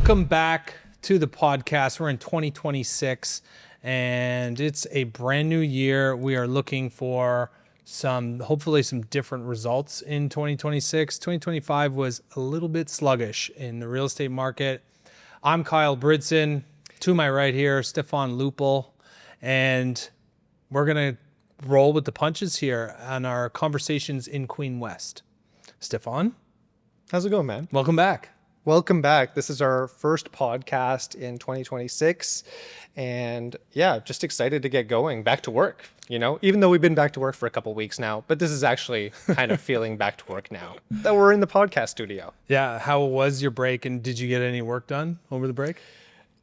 Welcome back to the podcast. We're in 2026 and it's a brand new year. We are looking for hopefully some different results in 2026. 2025 was a little bit sluggish in the real estate market. I'm Kyle Bridson. To my right here, Stefan Lupul, and we're going to roll with the punches here on our conversations in Queen West. Stefan, how's it going, man? Welcome back. Welcome back. This is our first podcast in 2026. And yeah, just excited to get going back to work, even though we've been back to work for a couple of weeks now, but this is actually kind of feeling back to work now that we're in the podcast studio. Yeah. How was your break, and did you get any work done over the break?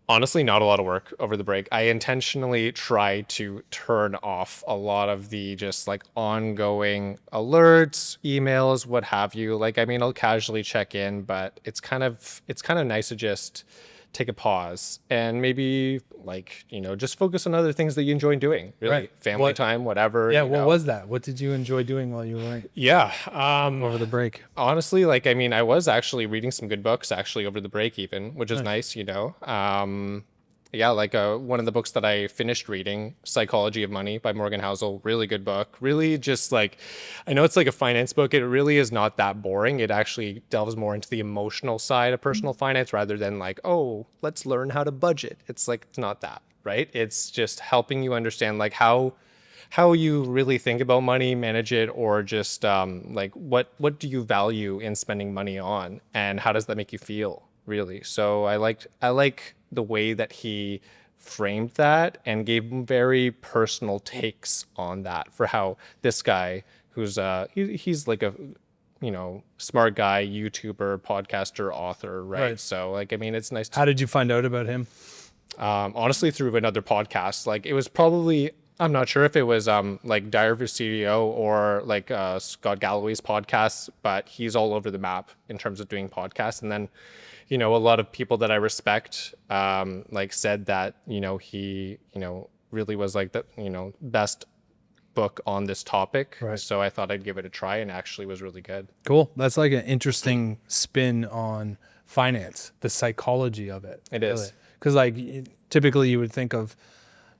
Honestly, not a lot of work over the break. I intentionally try to turn off a lot of the just like ongoing alerts, emails, what have you. I'll casually check in, but it's kind of nice to just take a pause and maybe just focus on other things that you enjoy doing. Really, right. Family time, whatever. Yeah. What was that? What did you enjoy doing while you were over the break? Honestly, I was actually reading some good books actually over the break, even, which is nice. One of the books that I finished reading, Psychology of Money by Morgan Housel, really good book. Really just I know it's like a finance book. It really is not that boring. It actually delves more into the emotional side of personal finance rather than let's learn how to budget. It's not that, right? It's just helping you understand how you really think about money, manage it, or just what do you value in spending money on, and how does that make you feel, really? So I like the way that he framed that and gave very personal takes on that for how this guy, who's he's like a smart guy, YouTuber, podcaster, author, right? So it's nice. How did you find out about him? Honestly, through another podcast. It was probably, I'm not sure if it was Diary of a CEO or Scott Galloway's podcast, but he's all over the map in terms of doing podcasts. And then a lot of people that I respect said that he really was the best book on this topic. Right. So I thought I'd give it a try, and actually was really good. Cool. That's an interesting spin on finance, the psychology of it. It is. Because typically you would think of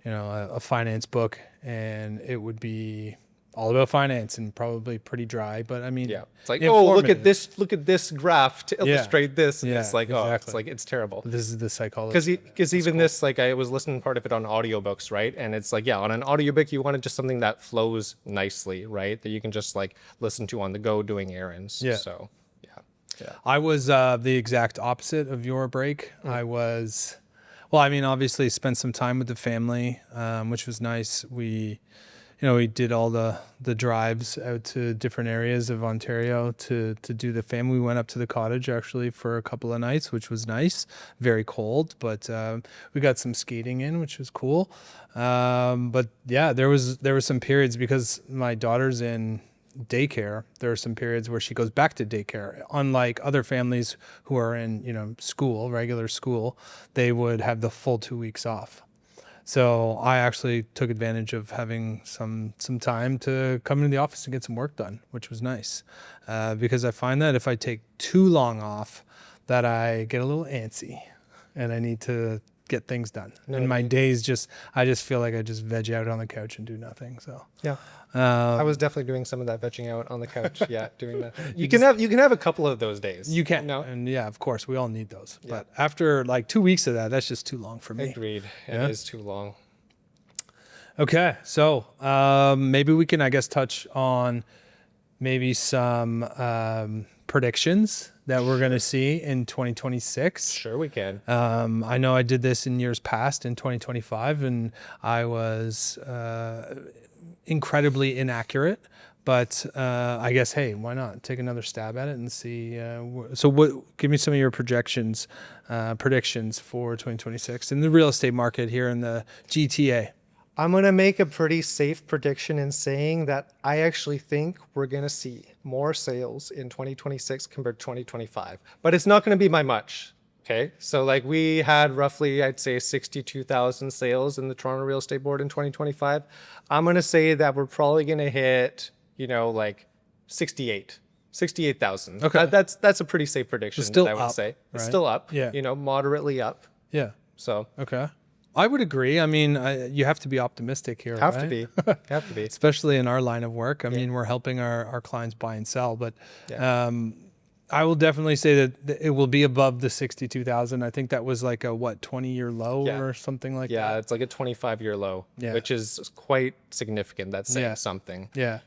a finance book and it would be all about finance and probably pretty dry, but it's look at this graph to illustrate this. And it's exactly. It's terrible. This is the psychology. Because even cool. This, I was listening part of it on audiobooks, right? And it's on an audiobook, you wanted just something that flows nicely, right? That you can just listen to on the go doing errands. Yeah. So, yeah. I was the exact opposite of your break. I was, obviously spent some time with the family, which was nice. We did all the drives out to different areas of Ontario to do the family. We went up to the Cottage actually for a couple of nights, which was nice. Very cold, but we got some skating in, which was cool. But yeah, there was some periods because my daughter's in daycare. There are some periods where she goes back to daycare. Unlike other families who are in school, regular school, they would have the full 2 weeks off. So I actually took advantage of having some time to come into the office and get some work done, which was nice. Because I find that if I take too long off, that I get a little antsy and I need to get things done. And my days I just feel like I just veg out on the couch and do nothing. So yeah. I was definitely doing some of that vegging out on the couch. Yeah, doing that. You can have a couple of those days. You can. No? And yeah, of course, we all need those. Yeah. But after 2 weeks of that, that's just too long for me. Agreed. It is too long. Okay, so maybe we can, touch on maybe some predictions that we're going to see in 2026. Sure, we can. I know I did this in years past in 2025, and I was incredibly inaccurate, but hey, why not take another stab at it and see. Give me some of your predictions for 2026 in the real estate market here in the GTA. I'm going to make a pretty safe prediction in saying that I actually think we're going to see more sales in 2026 compared to 2025, but it's not going to be by much. Okay. So we had roughly, I'd say 62,000 sales in the Toronto Real Estate Board in 2025. I'm going to say that we're probably going to hit, 68. 68,000. Okay. That's a pretty safe prediction. It's still I would up, say it's right? still up. Yeah. Moderately up. Yeah. So Okay. I would agree. I mean, you have to be optimistic here, have right? to be, have to be. Especially in our line of work. I mean, we're helping our clients buy and sell, but Yeah. I will definitely say that it will be above the 62,000. I think that was like a 20-year low Yeah. or something like Yeah, that. it's like a 25-year low, Yeah. which is quite significant. That's saying Yeah. something. Yeah.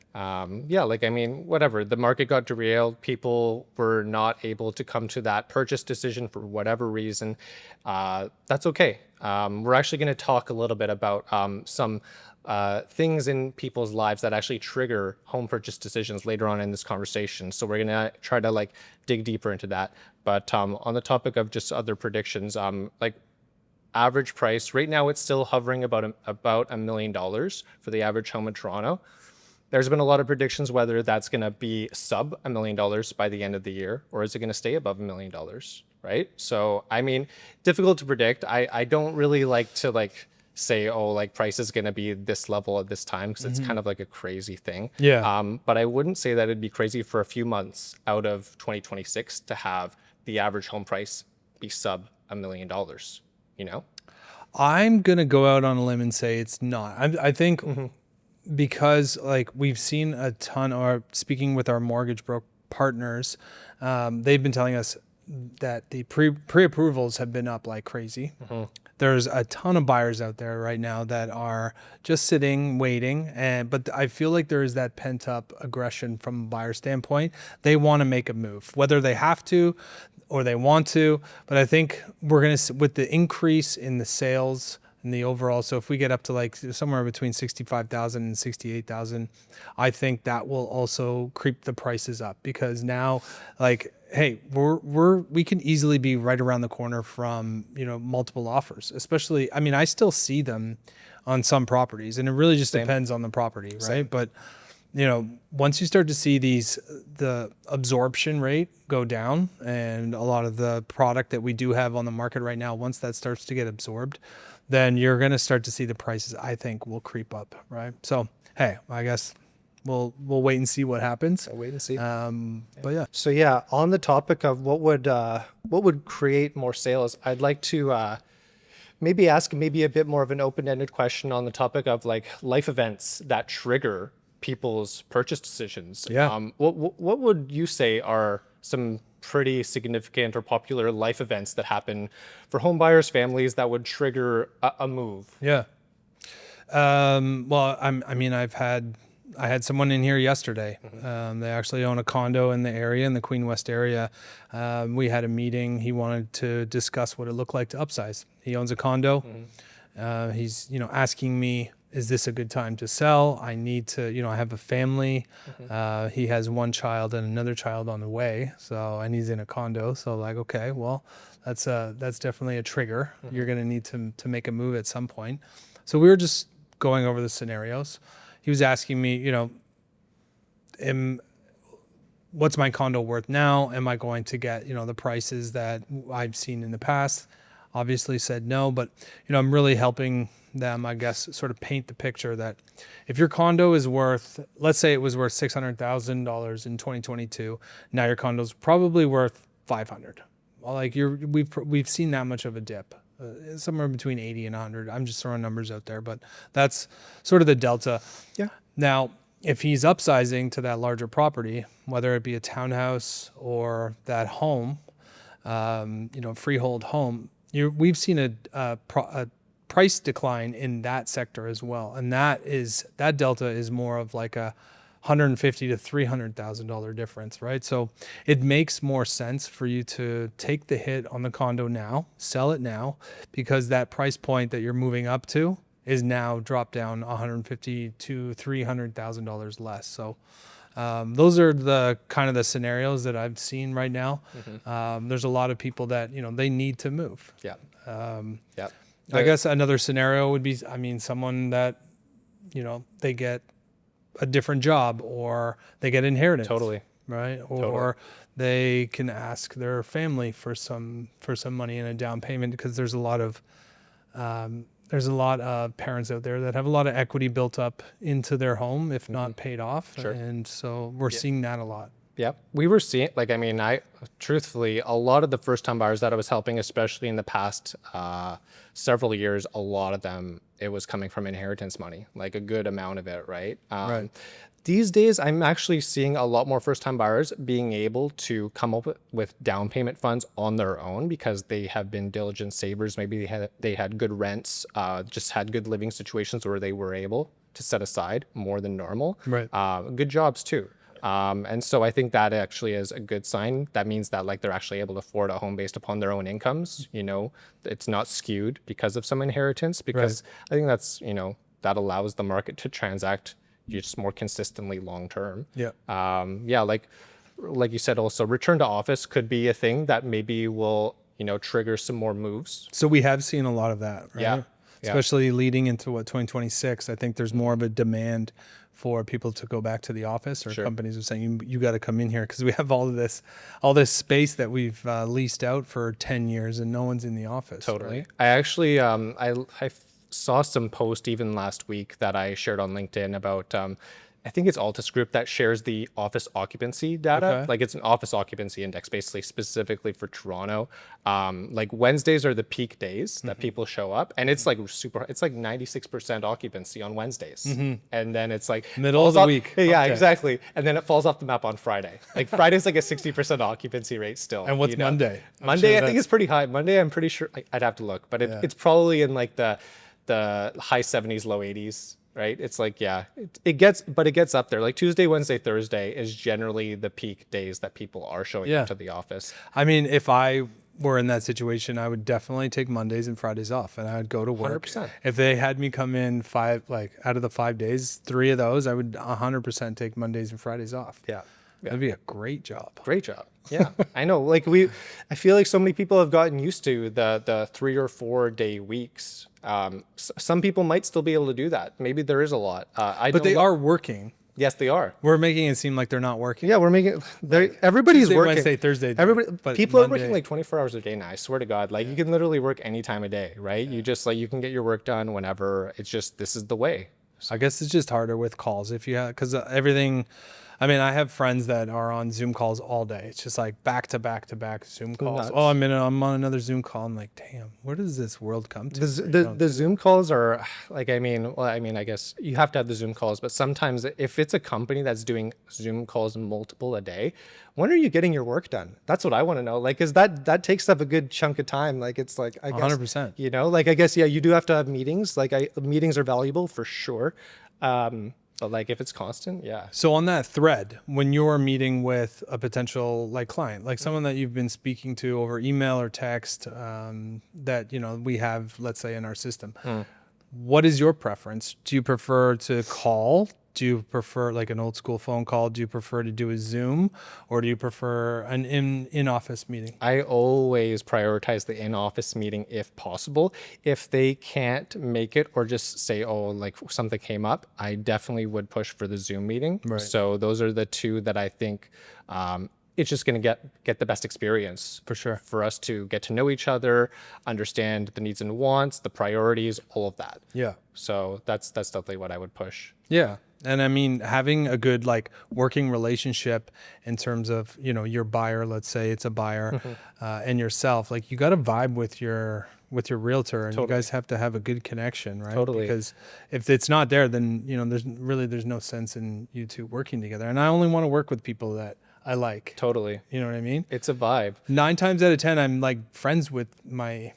Yeah, like, I mean, whatever. The market got derailed. People were not able to come to that purchase decision for whatever reason. That's okay. We're actually going to talk a little bit about some things in people's lives that actually trigger home purchase decisions later on in this conversation. So we're going to try to like dig deeper into that. But on the topic of just other predictions, like average price right now, it's still hovering about $1 million for the average home in Toronto. There's been a lot of predictions whether that's going to be sub $1 million by the end of the year, or is it going to stay above $1 million, right? So, I mean, difficult to predict. I don't really like to like say, oh, like price is going to be this level at this time, because it's kind of like a crazy thing. Yeah. But I wouldn't say that it'd be crazy for a few months out of 2026 to have the average home price be sub $1 million, you know? I'm going to go out on a limb and say it's not. I think because like we've seen a ton, or speaking with our mortgage partners, they've been telling us that the pre-approvals have been up like crazy. There's a ton of buyers out there right now that are just sitting, waiting, but I feel like there is that pent-up aggression from a buyer standpoint. They want to make a move, whether they have to or they want to. But I think we're going to, with the increase in the sales and the overall, so if we get up to like somewhere between 65,000 and 68,000, I think that will also creep the prices up, because now, like, hey, we can easily be right around the corner from, multiple offers, especially, I mean, I still see them on some properties, and it really just depends on the property, right? Same. But, once you start to see the absorption rate go down, and a lot of the product that we do have on the market right now, once that starts to get absorbed, then you're going to start to see the prices, I think, will creep up, right? So, hey, I guess we'll wait and see what happens. I'll wait and see. But yeah. So yeah, on the topic of what would create more sales, I'd like to maybe ask maybe a bit more of an open-ended question on the topic of like life events that trigger people's purchase decisions. Yeah. What would you say are some pretty significant or popular life events that happen for home buyers, families, that would trigger a move? Yeah. Well, I had someone in here yesterday. They actually own a condo in the area, in the Queen West area. We had a meeting. He wanted to discuss what it looked like to upsize. He owns a condo. He's, asking me, is this a good time to sell? I need to, I have a family. He has one child and another child on the way. So, and he's in a condo. So like, okay, well, that's definitely a trigger. You're going to need to make a move at some point. So we were just going over the scenarios. He was asking me, what's my condo worth now? Am I going to get, the prices that I've seen in the past? Obviously said no, but, I'm really helping them, I guess, sort of paint the picture that if your condo is worth, let's say it was worth $600,000 in 2022, now your condo's probably worth 500. Well, like we've seen that much of a dip. Somewhere between 80 and 100. I'm just throwing numbers out there, but that's sort of the delta. Yeah. Now, if he's upsizing to that larger property, whether it be a townhouse or that home, freehold home, we've seen a price decline in that sector as well, and that delta is more of like a $150,000 to $300,000 difference, right? So it makes more sense for you to take the hit on the condo now, sell it now, because that price point that you're moving up to is now dropped down $150,000 to $300,000 less. So those are the kind of the scenarios that I've seen right now. There's a lot of people that they need to move. Yeah. Yeah. I guess another scenario would be, someone that they get a different job, or they get inheritance. Totally. Right. Or they can ask their family for some money in a down payment, because there's a lot of parents out there that have a lot of equity built up into their home, if not paid off. Sure. And so we're seeing that a lot. Yep. We were seeing, like, I mean, truthfully, a lot of the first time buyers that I was helping, especially in the past several years, a lot of them, it was coming from inheritance money, like a good amount of it, right? Right. These days, I'm actually seeing a lot more first time buyers being able to come up with down payment funds on their own because they have been diligent savers. Maybe they had good rents, just had good living situations where they were able to set aside more than normal. Right. Good jobs too. And so I think that actually is a good sign. That means that like they're actually able to afford a home based upon their own incomes. You know, it's not skewed because of some inheritance, because I think that's, you know, that allows the market to transact just more consistently long term. Yeah. Yeah, like you said, also return to office could be a thing that maybe will, you know, trigger some more moves. So we have seen a lot of that, right? Yeah. Especially leading into 2026. I think there's more of a demand for people to go back to the office, or companies are saying you got to come in here because we have all this space that we've leased out for 10 years and no one's in the office. Totally. Right? I actually I saw some post even last week that I shared on LinkedIn about I think it's Altus Group that shares the office occupancy data. Okay. Like it's an office occupancy index, basically specifically for Toronto. Like Wednesdays are the peak days that people show up, and it's like it's like 96% occupancy on Wednesdays, and then it's like Middle of the week. Yeah, Okay. exactly. And then it falls off the map on Friday. Like Friday's like a 60% occupancy rate still. And what's you know? Monday? Monday, I think it's pretty high. Monday, I'm pretty sure I'd have to look, but it's probably in like the high 70s, low 80s. Right? It's like, yeah, it gets up there. Like Tuesday, Wednesday, Thursday is generally the peak days that people are showing up to the office. I mean, if I were in that situation, I would definitely take Mondays and Fridays off, and I would go to work. 100%. If they had me come in out of the 5 days, 3 of those, I would 100% take Mondays and Fridays off. Yeah. That'd be a great job. Great job. Yeah, I know. Like I feel like so many people have gotten used to the 3 or 4 day weeks. Some people might still be able to do that. Maybe there is a lot. But they are working. Yes, they are. We're making it seem like they're not working. Yeah, we're making everybody's Tuesday, working. Wednesday, Thursday. But People are Monday, working like 24 hours a day now. I swear to God, like you can literally work any time of day, right? You just like you can get your work done whenever. It's just this is the way. I guess it's just harder with calls if you have, because everything. I mean, I have friends that are on Zoom calls all day. It's just like back to back to back Zoom calls. Nuts. Oh, I'm on another Zoom call. I'm like, damn, where does this world come to? The Zoom calls are like, I guess you have to have the Zoom calls, but sometimes if it's a company that's doing Zoom calls multiple a day, when are you getting your work done? That's what I want to know. Like, cause that takes up a good chunk of time. Like it's like, I guess, 100%. you know, like, I guess, yeah, you do have to have meetings. Like meetings are valuable for sure. But like if it's constant, yeah. So on that thread, when you're meeting with a potential like client, like someone that you've been speaking to over email or text, that, you know, we have, let's say in our system, what is your preference? Do you prefer to call? Do you prefer like an old school phone call? Do you prefer to do a Zoom, or do you prefer an in-office meeting? I always prioritize the in-office meeting if possible. If they can't make it or just say, oh, like something came up, I definitely would push for the Zoom meeting. Right. So those are the two that I think it's just going to get the best experience For sure. for us to get to know each other, understand the needs and wants, the priorities, all of that. Yeah. So that's definitely what I would push. Yeah. And I mean, having a good like working relationship in terms of, you know, your buyer, let's say it's a buyer, and yourself, like you got to vibe with your realtor, and you guys have to have a good connection, right? Totally. Because if it's not there, then, you know, there's no sense in you two working together. And I only want to work with people that I like. Totally. You know what I mean? It's a vibe. 9 times out of 10, I'm like friends with my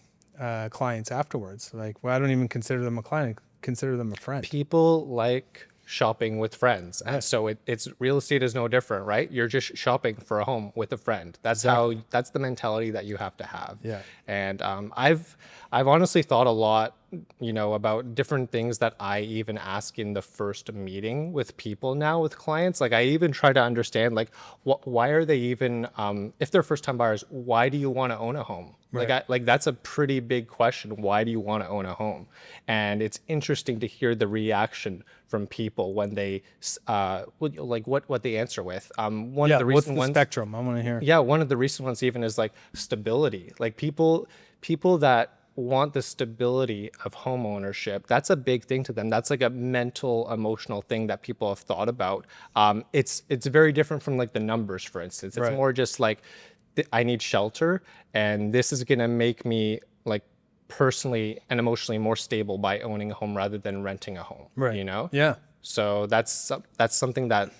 clients afterwards. Like, well, I don't even consider them a client. I consider them a friend. People like shopping with friends, and so it's real estate is no different, right? You're just shopping for a home with a friend. That's that's the mentality that you have to have. Yeah. And I've honestly thought a lot, you know, about different things that I even ask in the first meeting with people now with clients. Like I even try to understand like why are they even if they're first time buyers, why do you want to own a home? Right. Like that's a pretty big question. Why do you want to own a home? And it's interesting to hear the reaction from people when they like what they answer with. One of the What's recent the ones, spectrum? I want to hear. yeah, one of the recent ones even is like stability. Like people that want the stability of home ownership, that's a big thing to them. That's like a mental, emotional thing that people have thought about. It's very different from like the numbers, for instance. It's Right. more just like I need shelter, and this is gonna make me like personally and emotionally more stable by owning a home rather than renting a home. Right. You know? Yeah. So that's something that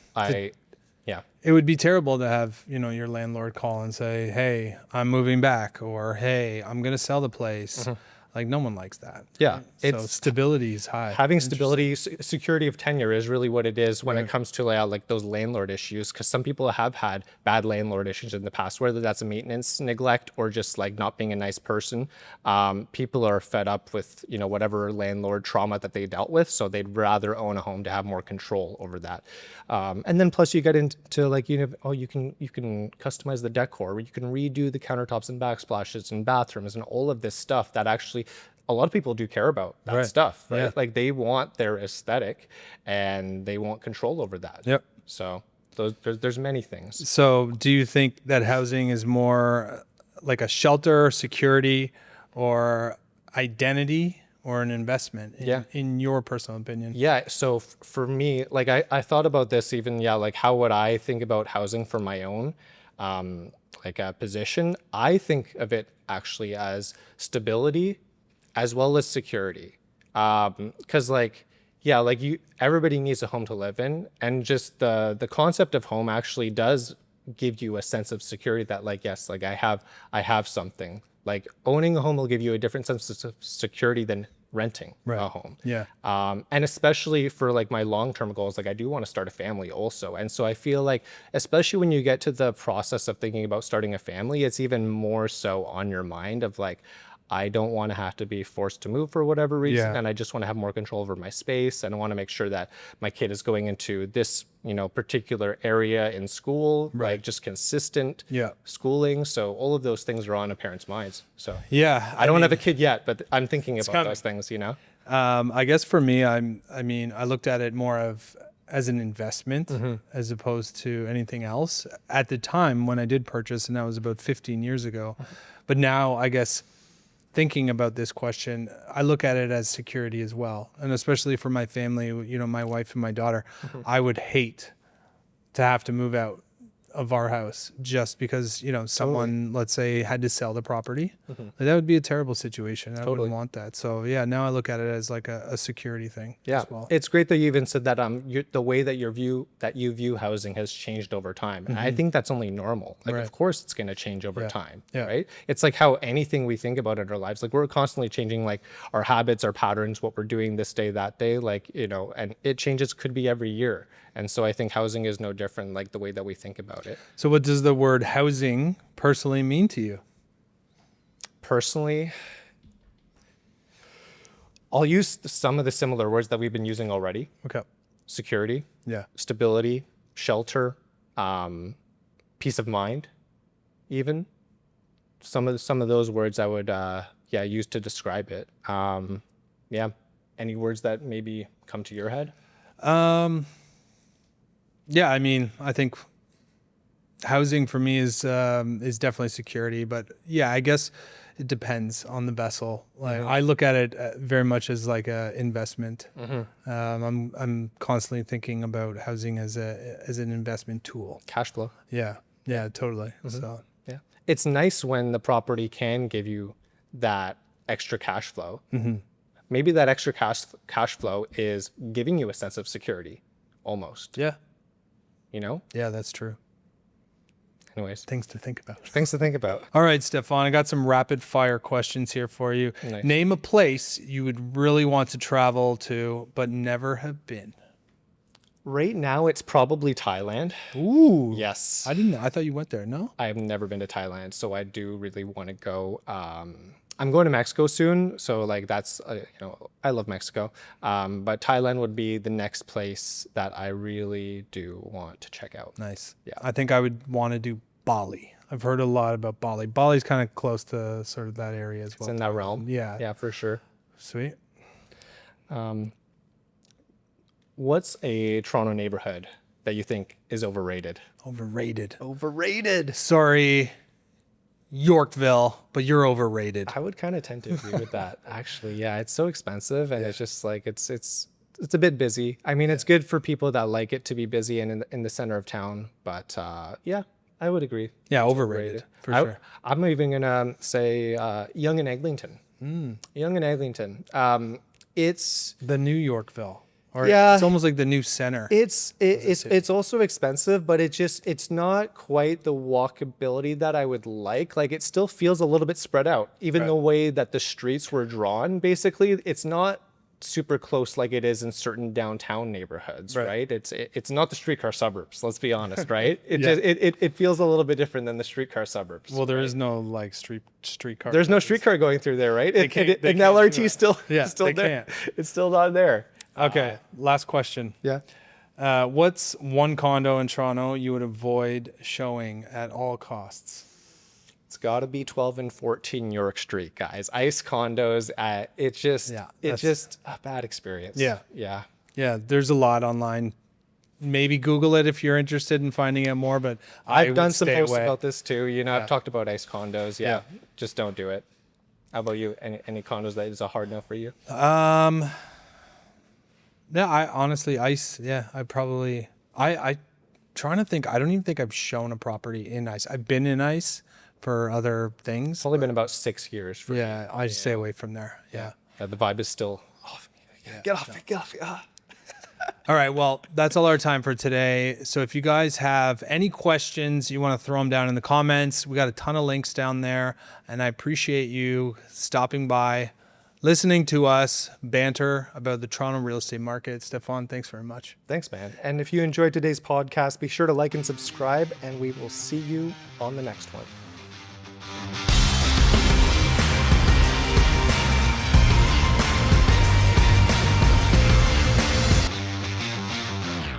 yeah. It would be terrible to have, your landlord call and say, "Hey, I'm moving back," or "Hey, I'm going to sell the place." Like, no one likes that. Yeah, right? So stability is high. Having stability, security of tenure is really what it is when Right. it comes to like those landlord issues. Because some people have had bad landlord issues in the past, whether that's a maintenance neglect or just like not being a nice person. People are fed up with whatever landlord trauma that they dealt with, so they'd rather own a home to have more control over that. And then plus you get into like you can customize the decor, you can redo the countertops and backsplashes and bathrooms and all of this stuff that actually a lot of people do care about that Right. stuff, right? Yeah. Like they want their aesthetic and they want control over that. Yep. So there's many things. So do you think that housing is more like a shelter, security, or identity, or an investment in your personal opinion? Yeah. So for me, like I thought about this even, like how would I think about housing for my own, like a position? I think of it actually as stability as well as security. Cause like everybody needs a home to live in, and just the concept of home actually does give you a sense of security that like, yes, like I have something. Like owning a home will give you a different sense of security than renting a home. Yeah. And especially for like my long-term goals, like I do want to start a family also. And so I feel like, especially when you get to the process of thinking about starting a family, it's even more so on your mind of like, I don't want to have to be forced to move for whatever reason. Yeah. And I just want to have more control over my space. And I want to make sure that my kid is going into this, particular area in school, like just consistent schooling. So all of those things are on a parent's minds. So Yeah. I don't have a kid yet, but I'm thinking about coming. those things, I guess for me, I looked at it more as an investment as opposed to anything else at the time when I did purchase, and that was about 15 years ago. But now, I guess, thinking about this question, I look at it as security as well. And especially for my family, my wife and my daughter, I would hate to have to move out of our house just because, someone, let's say, had to sell the property. That would be a terrible situation. I wouldn't want that. So yeah, now I look at it as like a security thing as well. It's great that you even said that the way that you view housing has changed over time. And I think that's only normal. Like of course it's going to change over time, right? It's like how anything we think about in our lives, like we're constantly changing like our habits, our patterns, what we're doing this day, that day, like, and it changes, could be every year. And so I think housing is no different, like the way that we think about it. So what does the word housing personally mean to you? Personally, I'll use some of the similar words that we've been using already. Okay. Security, Yeah. stability, shelter, peace of mind, even. Some of those words I would use to describe it. Any words that maybe come to your head? Yeah, I think housing for me is definitely security, but yeah, I guess it depends on the vessel. Like I look at it very much as like a investment. I'm constantly thinking about housing as an investment tool. Cash flow. Yeah, totally. So yeah, it's nice when the property can give you that extra cash flow. Maybe that extra cash flow is giving you a sense of security, almost. yeah, Yeah, that's true. Anyways, Things to think about. things to think about. All right, Stefan, I got some rapid fire questions here for you. Nice. Name a place you would really want to travel to, but never have been. Right now, it's probably Thailand. Ooh. Yes. I didn't know. I thought you went there. No? I've never been to Thailand, so I do really want to go. I'm going to Mexico soon, so like that's I love Mexico, but Thailand would be the next place that I really do want to check out. Nice. Yeah. I think I would want to do Bali. I've heard a lot about Bali. Bali's kind of close to sort of that area as well. It's in that realm. Yeah. Yeah, for sure. Sweet. What's a Toronto neighborhood that you think is overrated? Overrated. Overrated. Sorry. Yorkville, but you're overrated. I would kind of tend to agree with that. Actually, yeah, it's so expensive, and it's just like it's a bit busy. I mean, it's good for people that like it to be busy and in the center of town, but yeah, I would agree. Yeah, overrated for sure. I'm even gonna say Young and Eglinton. Young and Eglinton. It's The New Yorkville. Or Yeah. it's almost like the new center. it's also expensive, but it's not quite the walkability that I would like. Like it still feels a little bit spread out, even the way that the streets were drawn. Basically, it's not super close like it is in certain downtown neighborhoods, right? It's not the streetcar suburbs. Let's be honest, right? It feels a little bit different than the streetcar suburbs. Well, there is no like streetcar. There's no streetcar going through there, right? They And can't LRT is still Yeah, still they there. can't. It's still not there. Okay, last question. Yeah. What's one condo in Toronto you would avoid showing at all costs? It's got to be 12 and 14 York Street, guys. Ice condos. It's just a bad experience. Yeah. Yeah. Yeah, there's a lot online. Maybe Google it if you're interested in finding out more, but I've done some stay posts away. about this too. You know, I've talked about ice condos. Yeah. Just don't do it. How about you? Any condos that is a hard no for you? Yeah, I honestly ice. Yeah, I trying to think. I don't even think I've shown a property in ice. I've been in ice for other things. It's only been about 6 years for me. Yeah, I just stay away from there. Yeah. The vibe is still off me. Get off me. Get off me. All right. Well, that's all our time for today. So if you guys have any questions, you want to throw them down in the comments. We got a ton of links down there, and I appreciate you stopping by, listening to us banter about the Toronto real estate market. Stefan, thanks very much. Thanks, man. And if you enjoyed today's podcast, be sure to like and subscribe, and we will see you on the next one.